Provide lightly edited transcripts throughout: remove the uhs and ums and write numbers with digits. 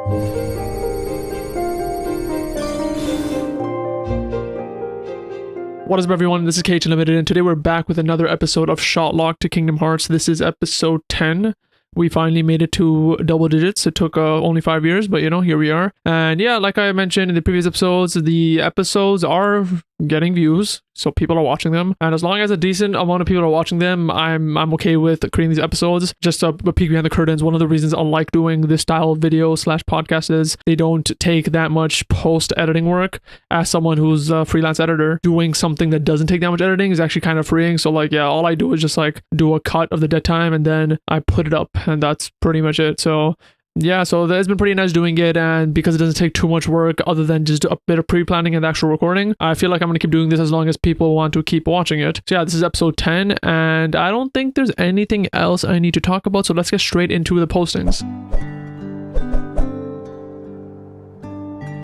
What is up, everyone? This is KhUnlimited, and today we're back with another episode of Shotlocked to Kingdom Hearts. This is episode 10. We finally made it to double digits. It took only 5 years, but here we are. And yeah, like I mentioned in the previous episodes, the episodes are getting views, so people are watching them. And as long as a decent amount of people are watching them, I'm okay with creating these episodes. Just a peek behind the curtains. One of the reasons I like doing this style of video / podcast is they don't take that much post-editing work. As someone who's a freelance editor, doing something that doesn't take that much editing is actually kind of freeing. So all I do is just do a cut of the dead time and then I put it up, and that's pretty much it. So yeah, so it's been pretty nice doing it, and because it doesn't take too much work other than just a bit of pre-planning and the actual recording, I feel like I'm going to keep doing this as long as people want to keep watching it. So yeah, this is episode 10, and I don't think there's anything else I need to talk about, so let's get straight into the postings.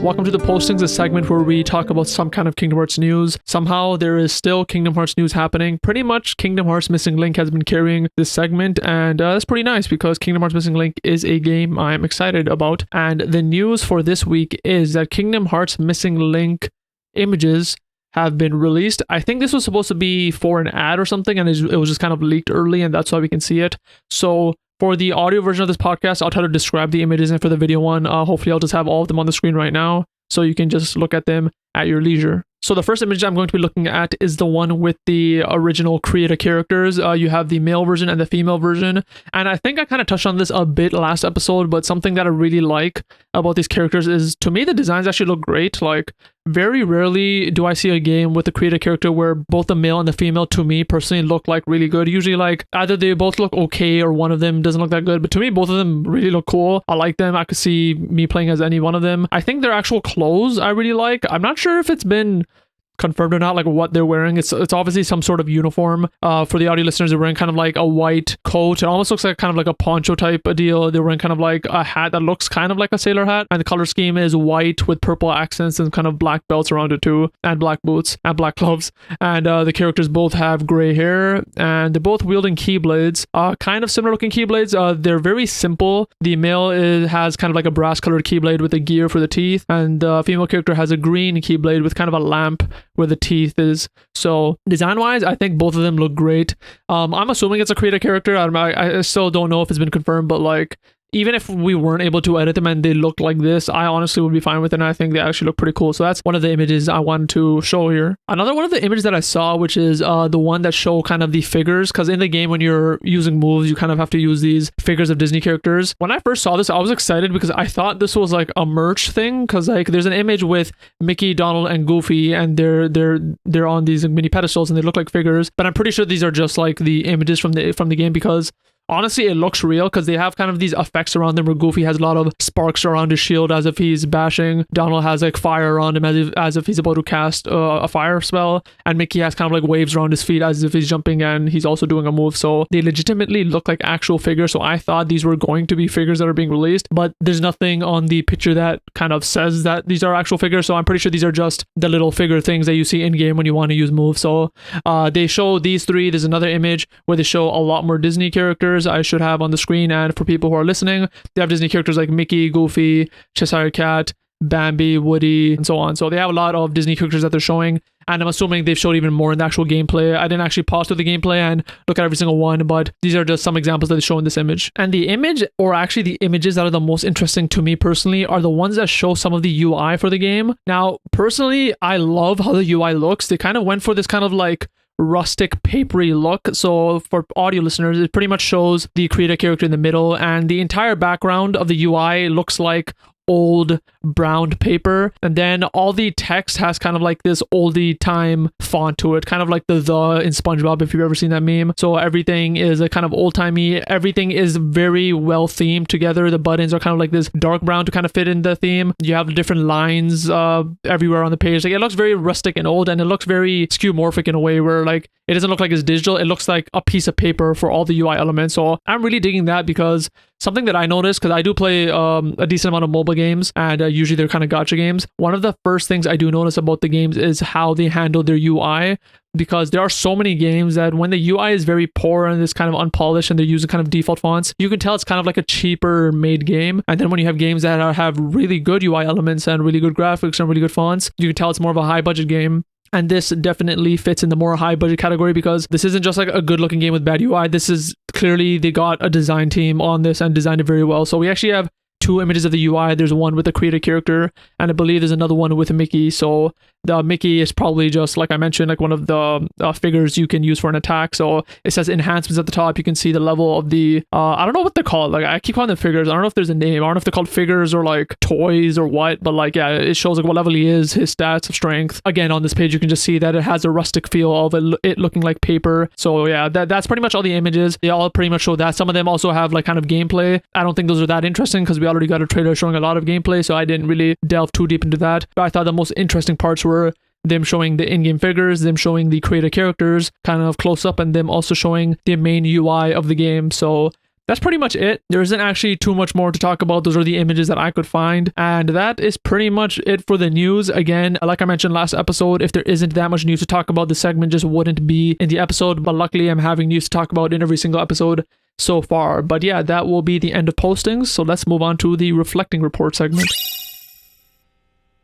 Welcome to the postings, a segment where we talk about some kind of Kingdom Hearts news. Somehow there is still Kingdom Hearts news happening. Pretty much Kingdom Hearts Missing Link has been carrying this segment, and that's pretty nice because Kingdom Hearts Missing Link is a game I'm excited about. And the news for this week is that Kingdom Hearts Missing Link images have been released. I think this was supposed to be for an ad or something, and it was just kind of leaked early, and that's why we can see it. So for the audio version of this podcast, I'll try to describe the images, and for the video one, hopefully I'll just have all of them on the screen right now, so you can just look at them at your leisure. So the first image I'm going to be looking at is the one with the original creator characters. You have the male version and the female version. And I think I kind of touched on this a bit last episode, but something that I really like about these characters is, to me, the designs actually look great. Very rarely do I see a game with a creator character where both the male and the female, to me personally, look really good. Usually either they both look okay or one of them doesn't look that good. But to me, both of them really look cool. I like them. I could see me playing as any one of them. I think their actual clothes I really like. I'm not sure if it's been confirmed or not, what they're wearing. It's obviously some sort of uniform. For the audio listeners, they're wearing kind of a white coat. It almost looks like kind of a poncho type of deal. They're wearing kind of a hat that looks kind of like a sailor hat, and the color scheme is white with purple accents and kind of black belts around it too, and black boots and black gloves. And the characters both have gray hair, and they're both wielding keyblades, kind of similar looking keyblades. They're very simple. The male has kind of a brass colored keyblade with a gear for the teeth, and the female character has a green keyblade with kind of a lamp where the teeth is. So design wise, I think both of them look great. I'm assuming it's a creator character. I still don't know if it's been confirmed, but even if we weren't able to edit them and they look like this, I honestly would be fine with it, and I think they actually look pretty cool. So that's one of the images I wanted to show here. Another one of the images that I saw, which is the one that show kind of the figures, because in the game when you're using moves, you kind of have to use these figures of Disney characters. When I first saw this, I was excited because I thought this was a merch thing, because there's an image with Mickey, Donald, and Goofy, and they're on these mini pedestals and they look like figures. But I'm pretty sure these are just the images from the game, because honestly, it looks real because they have kind of these effects around them where Goofy has a lot of sparks around his shield as if he's bashing. Donald has fire around him as if he's about to cast a fire spell. And Mickey has kind of waves around his feet as if he's jumping and he's also doing a move. So they legitimately look like actual figures. So I thought these were going to be figures that are being released, but there's nothing on the picture that kind of says that these are actual figures. So I'm pretty sure these are just the little figure things that you see in game when you want to use moves. So they show these three. There's another image where they show a lot more Disney characters I should have on the screen, and for people who are listening, they have Disney characters like Mickey, Goofy, Cheshire Cat, Bambi, Woody, and so on. So they have a lot of Disney characters that they're showing, and I'm assuming they've showed even more in the actual gameplay. I didn't actually pause through the gameplay and look at every single one, but these are just some examples that they show in this image. And the image, or actually the images that are the most interesting to me personally, are the ones that show some of the UI for the game. Now, personally, I love how the UI looks. They kind of went for this kind of rustic papery look. So for audio listeners, it pretty much shows the creator character in the middle, and the entire background of the UI looks like old browned paper, and then all the text has kind of this oldie time font to it, kind of like the in SpongeBob, if you've ever seen that meme. So everything is a kind of old timey. Everything is very well themed together. The buttons are kind of this dark brown to kind of fit in the theme. You have different lines everywhere on the page. It looks very rustic and old, and it looks very skeuomorphic in a way where it doesn't look like it's digital. It looks like a piece of paper for all the UI elements. So I'm really digging that, because something that I noticed, because I do play a decent amount of mobile games, and usually they're kind of gacha games. One of the first things I do notice about the games is how they handle their UI, because there are so many games that when the UI is very poor and it's kind of unpolished and they're using kind of default fonts, you can tell it's kind of like a cheaper made game. And then when you have games that have really good UI elements and really good graphics and really good fonts, you can tell it's more of a high budget game. And this definitely fits in the more high budget category, because this isn't just like a good looking game with bad UI. This is clearly, they got a design team on this and designed it very well. So we actually have 2 images of the UI. There's one with the creator character, and I believe there's another one with a Mickey. So the Mickey is probably just, like I mentioned, like one of the figures you can use for an attack. So it says enhancements at the top. You can see the level of the I don't know what they're called. Like, I keep calling them figures. I don't know if there's a name. I don't know if they're called figures or like toys or what, but like, yeah, it shows like what level he is, his stats, strength. Again, on this page you can just see that it has a rustic feel of it looking like paper. So yeah, that's pretty much all the images. They all pretty much show that. Some of them also have like kind of gameplay. I don't think those are that interesting because we already got a trailer showing a lot of gameplay, so I didn't really delve too deep into that. But I thought the most interesting parts were them showing the in-game figures, them showing the creator characters kind of close up, and them also showing the main UI of the game. So that's pretty much it. There isn't actually too much more to talk about. Those are the images that I could find. And that is pretty much it for the news. Again, like I mentioned last episode, if there isn't that much news to talk about, the segment just wouldn't be in the episode. But luckily, I'm having news to talk about in every single episode so far. But yeah, that will be the end of postings. So let's move on to the Reflecting Report segment.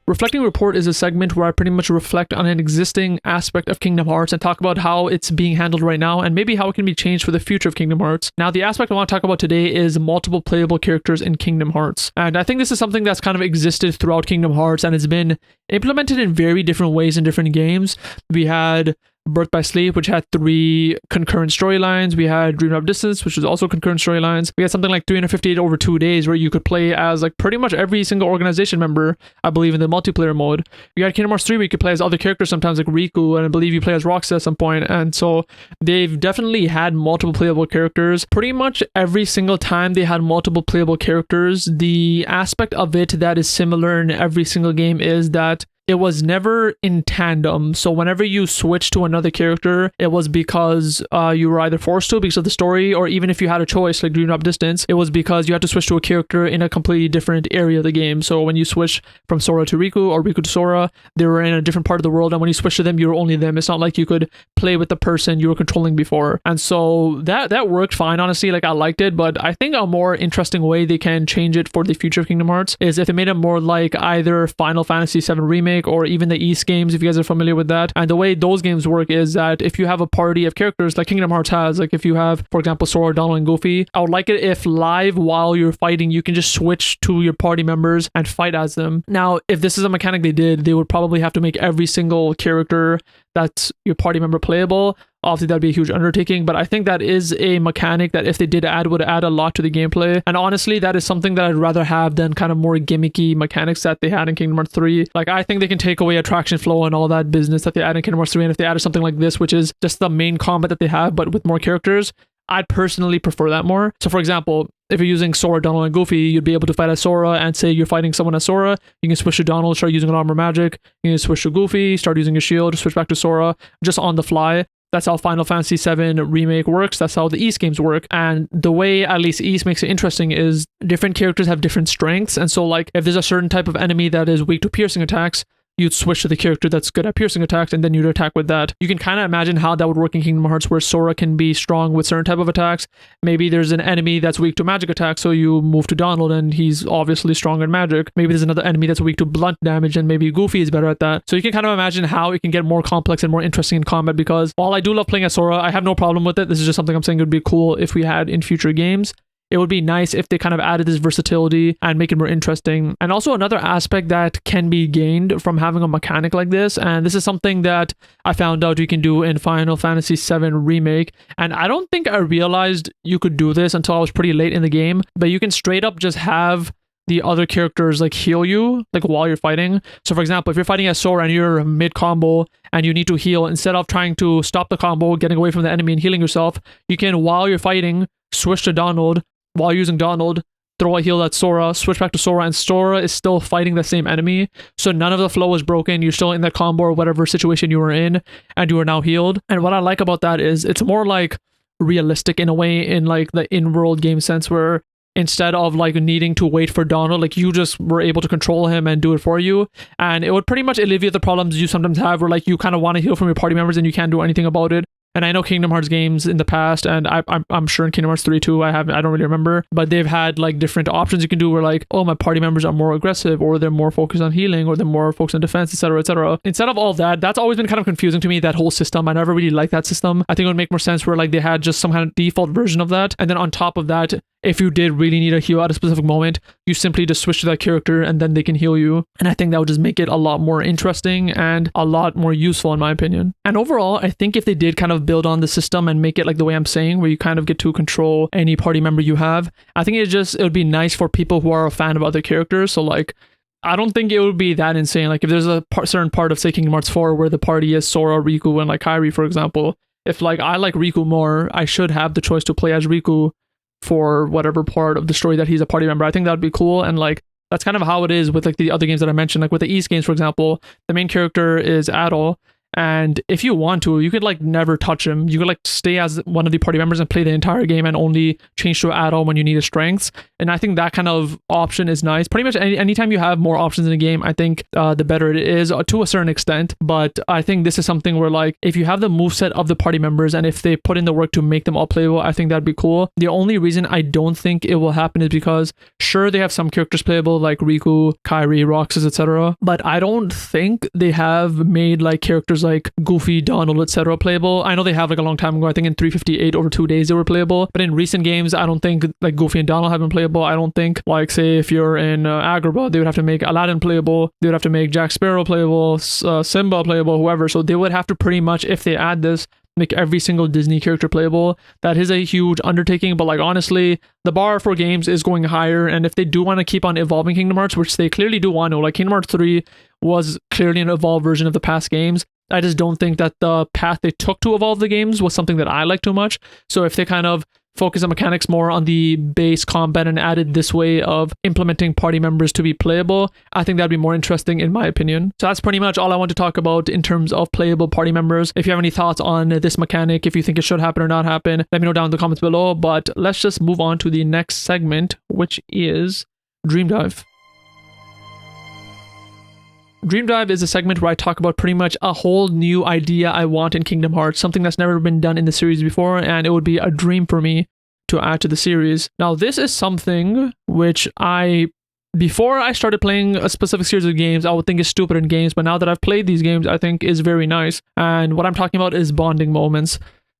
Reflecting Report is a segment where I pretty much reflect on an existing aspect of Kingdom Hearts and talk about how it's being handled right now and maybe how it can be changed for the future of Kingdom Hearts. Now, the aspect I want to talk about today is multiple playable characters in Kingdom Hearts. And I think this is something that's kind of existed throughout Kingdom Hearts and it's been implemented in very different ways in different games. We had Birth by Sleep, which had 3 concurrent storylines. We had Dream of Distance, which was also concurrent storylines. We had something like 358 over 2 days where you could play as like pretty much every single organization member, I believe, in the multiplayer mode. We had Kingdom Hearts 3 where you could play as other characters sometimes, like Riku, and I believe you play as Roxas at some point. And so they've definitely had multiple playable characters. Pretty much every single time they had multiple playable characters, the aspect of it that is similar in every single game is that it was never in tandem. So whenever you switch to another character, it was because you were either forced to because of the story, or even if you had a choice, like Dream Drop Distance, it was because you had to switch to a character in a completely different area of the game. So when you switch from Sora to Riku or Riku to Sora, they were in a different part of the world, and when you switch to them, you were only them. It's not like you could play with the person you were controlling before. And so that worked fine, honestly. Like, I liked it, but I think a more interesting way they can change it for the future of Kingdom Hearts is if they made it more like either Final Fantasy VII Remake or even the East games, if you guys are familiar with that. And the way those games work is that if you have a party of characters like Kingdom Hearts has, like if you have, for example, Sora, Donald, and Goofy, I would like it if live while you're fighting, you can just switch to your party members and fight as them. Now, if this is a mechanic they did, they would probably have to make every single character that's your party member playable. Obviously, that'd be a huge undertaking, but I think that is a mechanic that if they did add, would add a lot to the gameplay. And honestly, that is something that I'd rather have than kind of more gimmicky mechanics that they had in Kingdom Hearts 3. Like, I think they can take away attraction flow and all that business that they add in Kingdom Hearts 3, and if they added something like this, which is just the main combat that they have, but with more characters, I'd personally prefer that more. So for example, if you're using Sora, Donald, and Goofy, you'd be able to fight as Sora, and say you're fighting someone as Sora, you can switch to Donald, start using an armor magic, you can switch to Goofy, start using a shield, switch back to Sora, just on the fly. That's how Final Fantasy VII Remake works. That's how the East games work. And the way at least East makes it interesting is different characters have different strengths. And so like if there's a certain type of enemy that is weak to piercing attacks, you'd switch to the character that's good at piercing attacks, and then you'd attack with that. You can kind of imagine how that would work in Kingdom Hearts, where Sora can be strong with certain type of attacks. Maybe there's an enemy that's weak to magic attacks, so you move to Donald, and he's obviously stronger in magic. Maybe there's another enemy that's weak to blunt damage, and maybe Goofy is better at that. So you can kind of imagine how it can get more complex and more interesting in combat, because while I do love playing as Sora, I have no problem with it. This is just something I'm saying would be cool if we had in future games. It would be nice if they kind of added this versatility and make it more interesting. And also another aspect that can be gained from having a mechanic like this, and this is something that I found out you can do in Final Fantasy VII Remake, and I don't think I realized you could do this until I was pretty late in the game, but you can straight up just have the other characters like heal you like while you're fighting. So for example, if you're fighting as Sora and you're mid combo and you need to heal, instead of trying to stop the combo, getting away from the enemy and healing yourself, you can, while you're fighting, switch to Donald. While using Donald, throw a heal at Sora, switch back to Sora, and Sora is still fighting the same enemy. So none of the flow is broken. You're still in that combo or whatever situation you were in, and you are now healed. And what I like about that is it's more like realistic in a way, in like the in-world game sense, where instead of like needing to wait for Donald, like you just were able to control him and do it for you. And it would pretty much alleviate the problems you sometimes have where like you kind of want to heal from your party members and you can't do anything about it. And I know Kingdom Hearts games in the past, and I'm sure in Kingdom Hearts 3 too, I don't really remember, but they've had like different options you can do where like, oh, my party members are more aggressive, or they're more focused on healing, or they're more focused on defense, etc., etc. Instead of all that, that's always been kind of confusing to me, that whole system. I never really liked that system. I think it would make more sense where like they had just some kind of default version of that. And then on top of that, if you did really need a heal at a specific moment, you simply just switch to that character and then they can heal you. And I think that would just make it a lot more interesting and a lot more useful in my opinion. And overall, I think if they did kind of build on the system and make it like the way I'm saying, where you kind of get to control any party member you have, I think it would be nice for people who are a fan of other characters. So like, I don't think it would be that insane. Like if there's a certain part of say Kingdom Hearts 4 where the party is Sora, Riku, and like Kairi, for example, if like I like Riku more, I should have the choice to play as Riku for whatever part of the story that he's a party member. I think that'd be cool. And like that's kind of how it is with like the other games that I mentioned. Like with the East games, for example, the main character is Adol, and if you want to, you could like never touch him. You could like stay as one of the party members and play the entire game and only change to Adol when you need his strengths. And I think that kind of option is nice. Pretty much anytime you have more options in a game, I think the better it is to a certain extent. But I think this is something where like if you have the moveset of the party members and if they put in the work to make them all playable, I think that'd be cool. The only reason I don't think it will happen is because sure, they have some characters playable like Riku, Kairi, Roxas, etc. But I don't think they have made like characters like Goofy, Donald, etc. playable. I know they have like a long time ago. I think in 358 over 2 days they were playable. But in recent games, I don't think like Goofy and Donald have been playable. I don't think like say if you're in Agrabah, they would have to make Aladdin playable. They would have to make Jack Sparrow playable, Simba playable, whoever. So they would have to pretty much, if they add this, make every single Disney character playable. That is a huge undertaking, but like honestly, the bar for games is going higher, and if they do want to keep on evolving Kingdom Hearts, which they clearly do want to, like Kingdom Hearts 3 was clearly an evolved version of the past games. I just don't think that the path they took to evolve the games was something that I like too much. So if they kind of focus on mechanics more on the base combat and added this way of implementing party members to be playable, I think that'd be more interesting in my opinion. So that's pretty much all I want to talk about in terms of playable party members. If you have any thoughts on this mechanic, if you think it should happen or not happen, let me know down in the comments below. But let's just move on to the next segment, which is Dream Dive. Dream Dive is a segment where I talk about pretty much a whole new idea I want in Kingdom Hearts, something that's never been done in the series before, and it would be a dream for me to add to the series. Now, this is something which before I started playing a specific series of games, I would think is stupid in games, but now that I've played these games, I think is very nice. And what I'm talking about is bonding moments.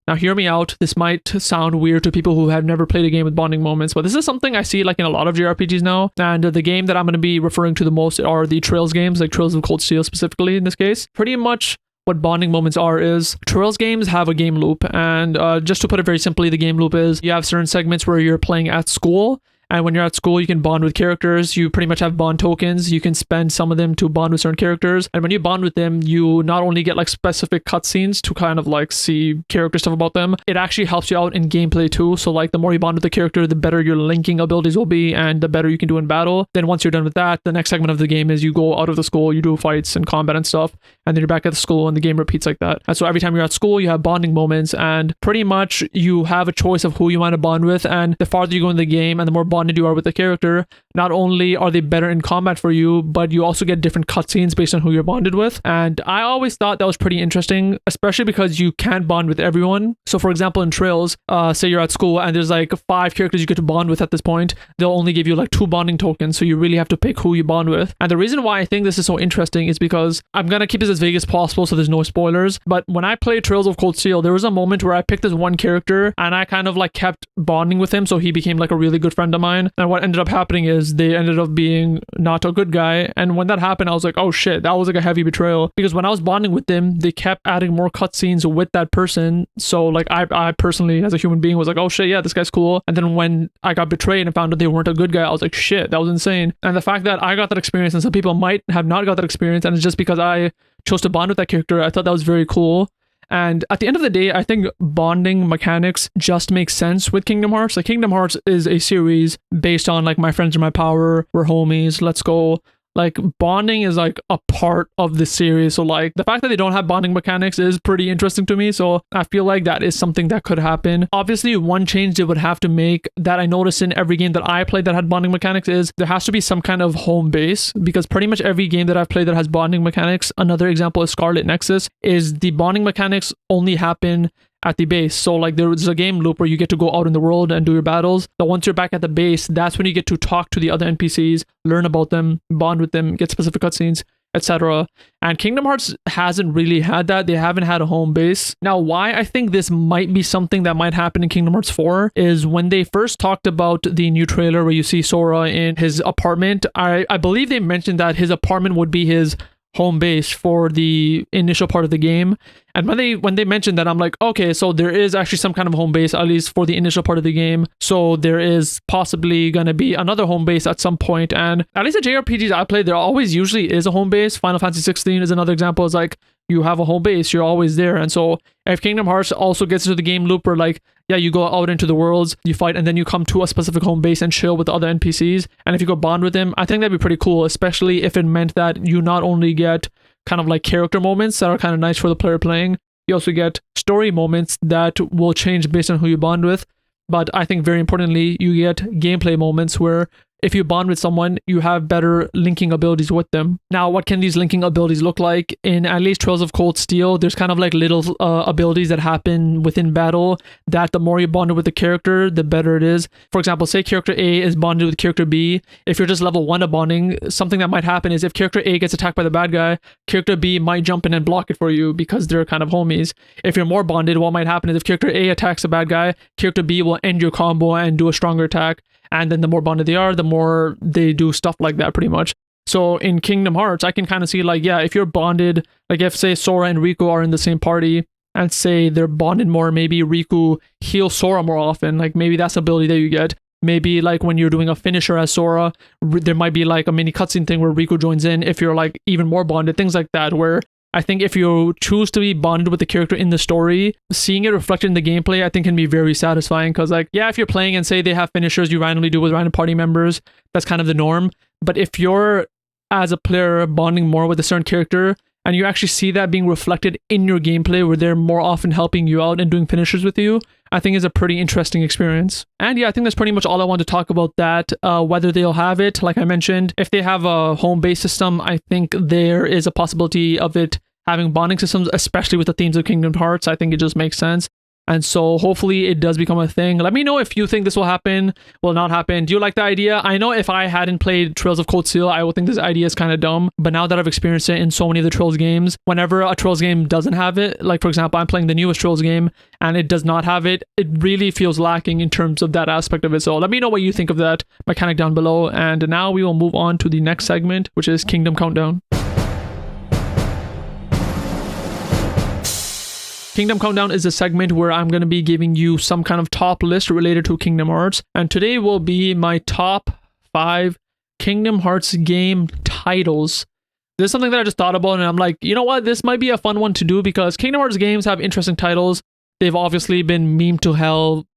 Now, hear me out. This might sound weird to people who have never played a game with bonding moments, but this is something I see like in a lot of JRPGs now. And the game that I'm going to be referring to the most are the Trails games, like Trails of Cold Steel specifically in this case. Pretty much what bonding moments are is Trails games have a game loop. And just to put it very simply, the game loop is you have certain segments where you're playing at school. And when you're at school, you can bond with characters. You pretty much have bond tokens. You can spend some of them to bond with certain characters. And when you bond with them, you not only get like specific cutscenes to kind of like see character stuff about them, it actually helps you out in gameplay too. So like the more you bond with the character, the better your linking abilities will be and the better you can do in battle. Then once you're done with that, the next segment of the game is you go out of the school, you do fights and combat and stuff, and then you're back at the school and the game repeats like that. And so every time you're at school, you have bonding moments, and pretty much you have a choice of who you want to bond with. And the farther you go in the game and the more bonded you are with the character, not only are they better in combat for you, but you also get different cutscenes based on who you're bonded with. And I always thought that was pretty interesting, especially because you can't bond with everyone. So for example, in Trails, say you're at school and there's like 5 characters you get to bond with at this point, they'll only give you like 2 bonding tokens, so you really have to pick who you bond with. And the reason why I think this is so interesting is because I'm gonna keep this as vague as possible so there's no spoilers, but when I played Trails of Cold Steel, there was a moment where I picked this one character and I kind of like kept bonding with him, so he became like a really good friend of mine. And what ended up happening is they ended up being not a good guy. And when that happened, I was like, oh shit, that was like a heavy betrayal. Because when I was bonding with them, they kept adding more cutscenes with that person. So like I personally, as a human being, was like, oh shit, yeah, this guy's cool. And then when I got betrayed and found out they weren't a good guy, I was like, shit, that was insane. And the fact that I got that experience and some people might have not got that experience, and it's just because I chose to bond with that character, I thought that was very cool. And at the end of the day, I think bonding mechanics just make sense with Kingdom Hearts. Like Kingdom Hearts is a series based on like my friends are my power, we're homies, let's go Like bonding is like a part of the series. So like the fact that they don't have bonding mechanics is pretty interesting to me. So I feel like that is something that could happen. Obviously, one change they would have to make that I noticed in every game that I played that had bonding mechanics is there has to be some kind of home base, because pretty much every game that I've played that has bonding mechanics, another example is Scarlet Nexus, is the bonding mechanics only happen at the base. So like there's a game loop where you get to go out in the world and do your battles, but once you're back at the base, that's when you get to talk to the other NPCs, learn about them, bond with them, get specific cutscenes, etc. And Kingdom Hearts hasn't really had that. They haven't had a home base. Now, why I think this might be something that might happen in Kingdom Hearts 4 is when they first talked about the new trailer where you see Sora in his apartment, I believe they mentioned that his apartment would be his home base for the initial part of the game. And when they mentioned that, I'm like, okay, so there is actually some kind of home base, at least for the initial part of the game. So there is possibly going to be another home base at some point. And at least the JRPGs I played, there always usually is a home base. Final Fantasy 16 is another example. It's like you have a home base, you're always there. And so if Kingdom Hearts also gets into the game loop where like, yeah, you go out into the worlds, you fight, and then you come to a specific home base and chill with the other NPCs. And if you go bond with them, I think that'd be pretty cool, especially if it meant that you not only get kind of like character moments that are kind of nice for the player playing, you also get story moments that will change based on who you bond with. But I think very importantly, you get gameplay moments where if you bond with someone, you have better linking abilities with them. Now, what can these linking abilities look like? In at least Trails of Cold Steel, there's kind of like little abilities that happen within battle that the more you bond with the character, the better it is. For example, say character A is bonded with character B. If you're just level 1 of bonding, something that might happen is if character A gets attacked by the bad guy, character B might jump in and block it for you because they're kind of homies. If you're more bonded, what might happen is if character A attacks a bad guy, character B will end your combo and do a stronger attack. And then the more bonded they are, the more they do stuff like that pretty much. So in Kingdom Hearts, I can kind of see like, yeah, if you're bonded, like if say Sora and Riku are in the same party and say they're bonded more, maybe Riku heals Sora more often. Like maybe that's an ability that you get. Maybe like when you're doing a finisher as Sora, there might be like a mini cutscene thing where Riku joins in if you're like even more bonded, things like that, where I think if you choose to be bonded with the character in the story, seeing it reflected in the gameplay, I think can be very satisfying. Because like, yeah, if you're playing and say they have finishers you randomly do with random party members, that's kind of the norm. But if you're, as a player, bonding more with a certain character, and you actually see that being reflected in your gameplay where they're more often helping you out and doing finishers with you, I think is a pretty interesting experience. And yeah, I think that's pretty much all I want to talk about that. Whether they'll have it, like I mentioned, if they have a home-based system, I think there is a possibility of it having bonding systems, especially with the themes of Kingdom Hearts. I think it just makes sense. And so hopefully it does become a thing. Let me know if you think this will happen, will not happen. Do you like the idea? I know if I hadn't played Trails of Cold Steel, I would think this idea is kind of dumb. But now that I've experienced it in so many of the Trails games, whenever a Trails game doesn't have it, like for example, I'm playing the newest Trails game and it does not have it, it really feels lacking in terms of that aspect of it. So let me know what you think of that mechanic down below. And now we will move on to the next segment, which is Kingdom Countdown. Kingdom Countdown is a segment where I'm going to be giving you some kind of top list related to Kingdom Hearts. And today will be my top 5 Kingdom Hearts game titles. This is something that I just thought about and I'm like, you know what? This might be a fun one to do because Kingdom Hearts games have interesting titles. They've obviously been memed to hell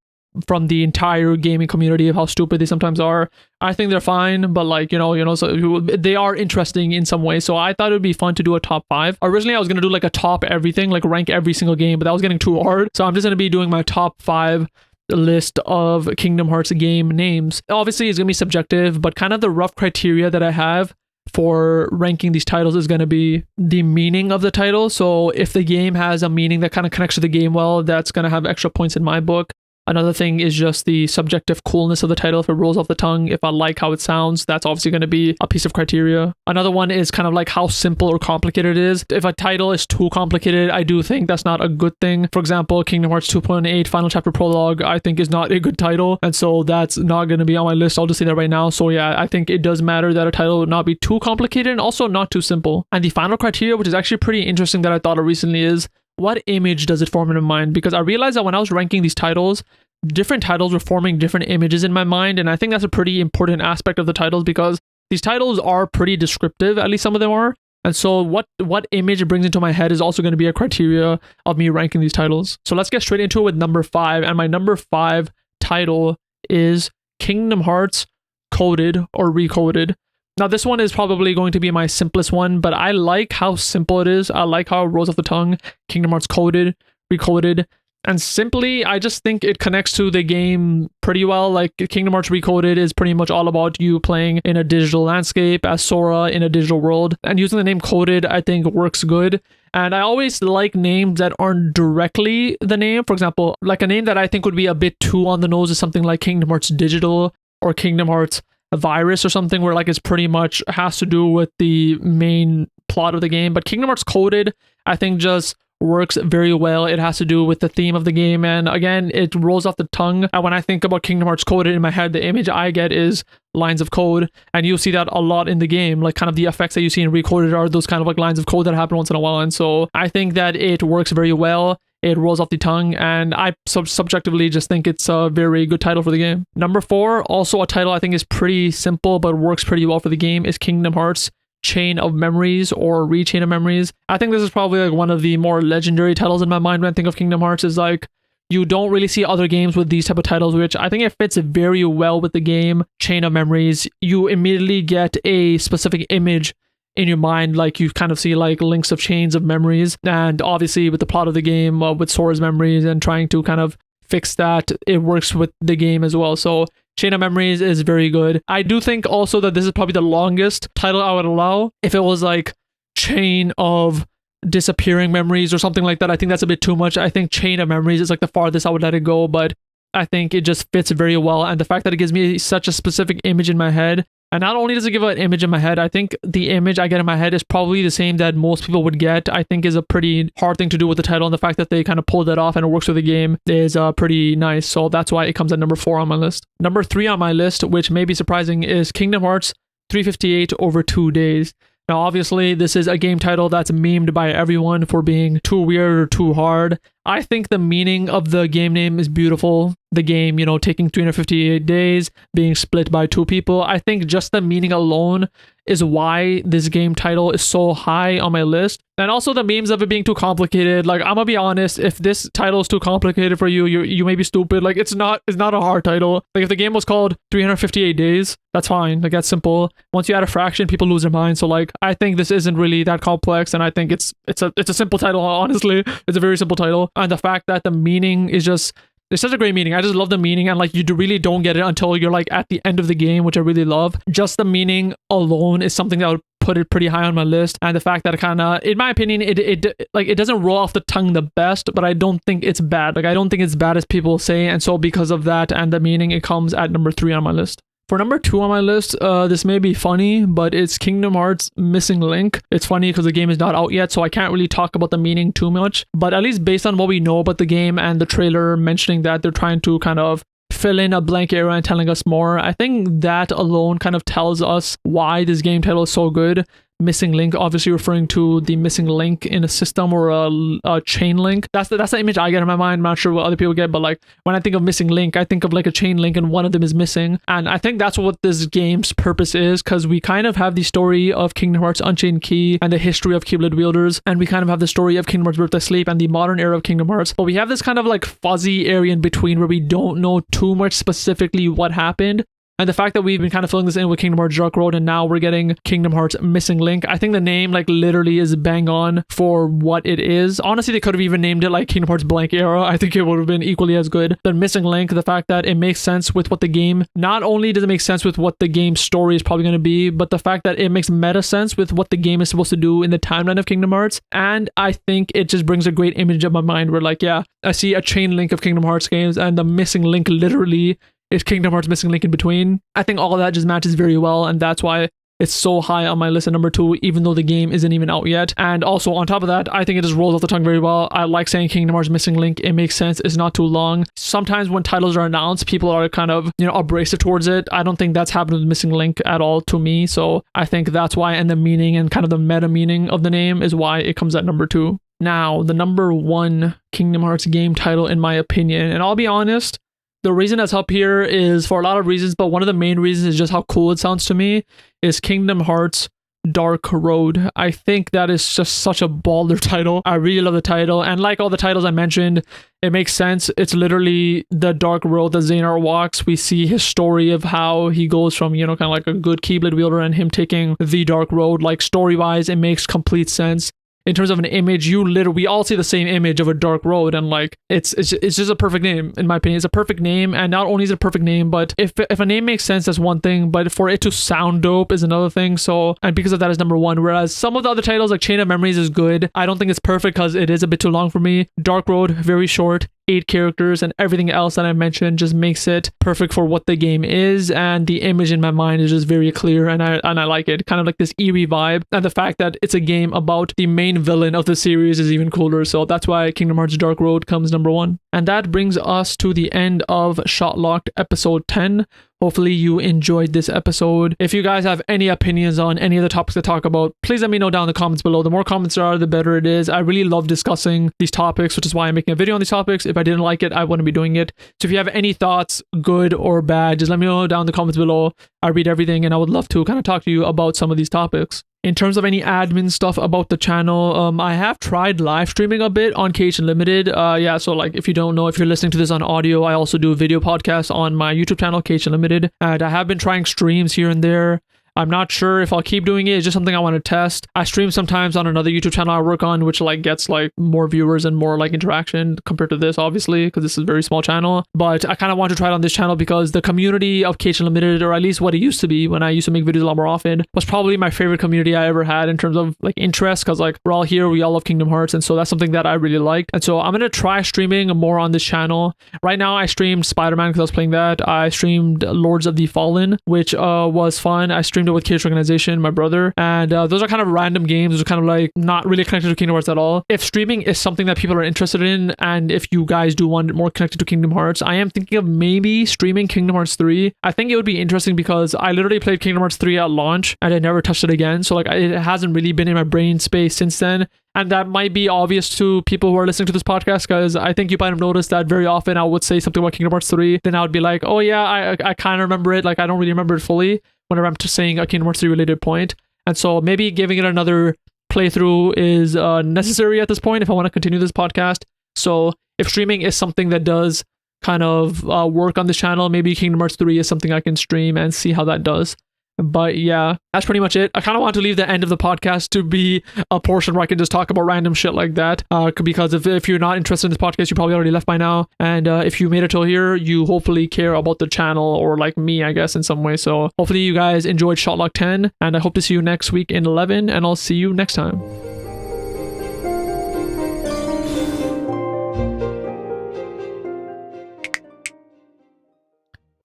from the entire gaming community of how stupid they sometimes are. I think they're fine, but like, so they are interesting in some way. So I thought it would be fun to do a top 5. Originally, I was going to do like a top everything, like rank every single game, but that was getting too hard. So I'm just going to be doing my top 5 list of Kingdom Hearts game names. Obviously, it's going to be subjective, but kind of the rough criteria that I have for ranking these titles is going to be the meaning of the title. So if the game has a meaning that kind of connects to the game well, that's going to have extra points in my book. Another thing is just the subjective coolness of the title. If it rolls off the tongue, if I like how it sounds, that's obviously going to be a piece of criteria. Another one is kind of like how simple or complicated it is. If a title is too complicated, I do think that's not a good thing. For example, Kingdom Hearts 2.8 Final Chapter Prologue, I think is not a good title. And so that's not going to be on my list. I'll just say that right now. So yeah, I think it does matter that a title would not be too complicated and also not too simple. And the final criteria, which is actually pretty interesting that I thought of recently, is what image does it form in my mind? Because I realized that when I was ranking these titles, different titles were forming different images in my mind. And I think that's a pretty important aspect of the titles because these titles are pretty descriptive, at least some of them are. And so what image it brings into my head is also going to be a criteria of me ranking these titles. So let's get straight into it with number 5. And my number 5 title is Kingdom Hearts Coded or Recoded. Now, this one is probably going to be my simplest one, but I like how simple it is. I like how it rolls off the tongue. Kingdom Hearts coded, recoded, and simply, I just think it connects to the game pretty well. Like, Kingdom Hearts Recoded is pretty much all about you playing in a digital landscape as Sora in a digital world. And using the name coded, I think, works good. And I always like names that aren't directly the name. For example, like a name that I think would be a bit too on the nose is something like Kingdom Hearts Digital or Kingdom Hearts Virus or something, where like it's pretty much has to do with the main plot of the game. But Kingdom Hearts Coded, I think, just works very well. It has to do with the theme of the game, and again, it rolls off the tongue. And when I think about Kingdom Hearts Coded in my head, the image I get is lines of code, and you'll see that a lot in the game. Like, kind of the effects that you see in Recoded are those kind of like lines of code that happen once in a while, and so I think that it works very well. It rolls off the tongue, and I subjectively just think it's a very good title for the game. Number 4, also a title I think is pretty simple but works pretty well for the game, is Kingdom Hearts Chain of Memories or Rechain of Memories. I think this is probably like one of the more legendary titles in my mind when I think of Kingdom Hearts. Is like, you don't really see other games with these type of titles, which I think it fits very well with the game. Chain of Memories, you immediately get a specific image in your mind, like you kind of see like links of chains of memories, and obviously with the plot of the game, with Sora's memories and trying to kind of fix that, it works with the game as well. So Chain of Memories is very good. I do think also that this is probably the longest title I would allow. If it was like Chain of Disappearing Memories or something like that, I think that's a bit too much. I think Chain of Memories is like the farthest I would let it go, but I think it just fits very well. And the fact that it gives me such a specific image in my head, and not only does it give an image in my head, I think the image I get in my head is probably the same that most people would get. I think is a pretty hard thing to do with the title, and the fact that they kind of pulled that off and it works with the game is pretty nice. So that's why it comes at number 4 on my list. Number 3 on my list, which may be surprising, is Kingdom Hearts 358 over 2 days. Now, obviously, this is a game title that's memed by everyone for being too weird or too hard. I think the meaning of the game name is beautiful. The game, taking 358 days, being split by 2 people. I think just the meaning alone is why this game title is so high on my list. And also the memes of it being too complicated. Like, I'm gonna be honest, if this title is too complicated for you, you may be stupid. Like, it's not a hard title. Like, if the game was called 358 days, that's fine. Like, that's simple. Once you add a fraction, people lose their mind. So like, I think this isn't really that complex, and I think it's a simple title, honestly. It's a very simple title. And the fact that the meaning is just, it's such a great meaning. I just love the meaning, and like, you really don't get it until you're like at the end of the game, which I really love. Just the meaning alone is something that would put it pretty high on my list. And the fact that it kind of, in my opinion, it doesn't roll off the tongue the best, but I don't think it's bad. Like, I don't think it's bad as people say, and so because of that and the meaning, it comes at number 3 on my list. For number 2 on my list, this may be funny, but it's Kingdom Hearts Missing Link. It's funny because the game is not out yet, so I can't really talk about the meaning too much. But at least based on what we know about the game and the trailer mentioning that they're trying to kind of fill in a blank area and telling us more, I think that alone kind of tells us why this game title is so good. Missing link, obviously referring to the missing link in a system or a chain link. That's the image I get in my mind. I'm not sure what other people get, but like, when I think of missing link, I think of like a chain link and one of them is missing. And I think that's what this game's purpose is, because we kind of have the story of Kingdom Hearts Unchained Key and the history of Keyblade wielders, and we kind of have the story of Kingdom Hearts Birth by Sleep and the modern era of Kingdom Hearts. But we have this kind of like fuzzy area in between where we don't know too much specifically what happened. And the fact that we've been kind of filling this in with Kingdom Hearts Dark Road, and now we're getting Kingdom Hearts Missing Link, I think the name like literally is bang on for what it is. Honestly, they could have even named it like Kingdom Hearts Blank Era. I think it would have been equally as good. But Missing Link, the fact that it makes sense with what the game, not only does it make sense with what the game's story is probably going to be, but the fact that it makes meta sense with what the game is supposed to do in the timeline of Kingdom Hearts. And I think it just brings a great image of my mind where like, yeah, I see a chain link of Kingdom Hearts games, and the Missing Link literally is Kingdom Hearts Missing Link in between. I think all of that just matches very well, and that's why it's so high on my list at number 2, even though the game isn't even out yet. And also on top of that, I think it just rolls off the tongue very well. I like saying Kingdom Hearts Missing Link. It makes sense. It's not too long. Sometimes when titles are announced, people are kind of, abrasive towards it. I don't think that's happened with Missing Link at all to me. So I think that's why, and the meaning and kind of the meta meaning of the name is why it comes at number 2. Now, the number 1 Kingdom Hearts game title, in my opinion, and I'll be honest, the reason that's up here is for a lot of reasons, but one of the main reasons is just how cool it sounds to me, is Kingdom Hearts Dark Road. I think that is just such a baller title. I really love the title, and like all the titles I mentioned, it makes sense. It's literally the dark road that Xehanort walks. We see his story of how he goes from, kind of like a good Keyblade wielder and him taking the dark road. Like story-wise, it makes complete sense. In terms of an image, we all see the same image of a dark road, and like it's just a perfect name in my opinion. It's a perfect name, and not only is it a perfect name, but if a name makes sense, that's one thing, but for it to sound dope is another thing. So, and because of that is number one. Whereas some of the other titles like Chain of Memories is good. I don't think it's perfect because it is a bit too long for me. Dark Road, very short. 8 characters, and everything else that I mentioned just makes it perfect for what the game is, and the image in my mind is just very clear, and I like it. Kind of like this eerie vibe, and the fact that it's a game about the main villain of the series is even cooler. So that's why Kingdom Hearts Dark Road comes number 1. And that brings us to the end of Shotlocked episode 10. Hopefully you enjoyed this episode. If you guys have any opinions on any of the topics to talk about, please let me know down in the comments below. The more comments there are, the better it is. I really love discussing these topics, which is why I'm making a video on these topics. If I didn't like it, I wouldn't be doing it. So if you have any thoughts, good or bad, just let me know down in the comments below. I read everything, and I would love to kind of talk to you about some of these topics. In terms of any admin stuff about the channel, I have tried live streaming a bit on KhUnlimited. So like if you don't know, if you're listening to this on audio, I also do video podcasts on my YouTube channel, KhUnlimited, and I have been trying streams here and there. I'm not sure if I'll keep doing it. It's just something I want to test. I stream sometimes on another YouTube channel I work on, which like gets like more viewers and more like interaction compared to this, obviously, because this is a very small channel. But I kind of want to try it on this channel because the community of KhUnlimited, or at least what it used to be when I used to make videos a lot more often, was probably my favorite community I ever had in terms of like interest, because like we're all here, we all love Kingdom Hearts, and so that's something that I really liked. And so I'm going to try streaming more on this channel. Right now I streamed Spider-Man because I was playing that. I streamed Lords of the Fallen, which was fun. I streamed it with KH Organization, my brother, and those are kind of random games. Those are kind of like not really connected to Kingdom Hearts at all. If streaming is something that people are interested in, and if you guys do want it more connected to Kingdom Hearts, I am thinking of maybe streaming Kingdom Hearts 3. I think it would be interesting because I literally played Kingdom Hearts 3 at launch and I never touched it again. So like it hasn't really been in my brain space since then. And that might be obvious to people who are listening to this podcast, because I think you might have noticed that very often I would say something about Kingdom Hearts 3, then I would be like, oh yeah, I kind of remember it. Like I don't really remember it fully whenever I'm just saying a Kingdom Hearts 3 related point. And so maybe giving it another playthrough is necessary at this point if I want to continue this podcast. So if streaming is something that does kind of work on this channel, maybe Kingdom Hearts 3 is something I can stream and see how that does. But yeah, that's pretty much it. I kind of want to leave the end of the podcast to be a portion where I can just talk about random shit like that. Because if you're not interested in this podcast, you probably already left by now. And if you made it till here, you hopefully care about the channel, or like me, I guess, in some way. So hopefully you guys enjoyed Shotlock 10, and I hope to see you next week in 11, and I'll see you next time.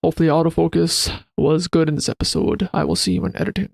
Hopefully autofocus was good in this episode. I will see you in editing.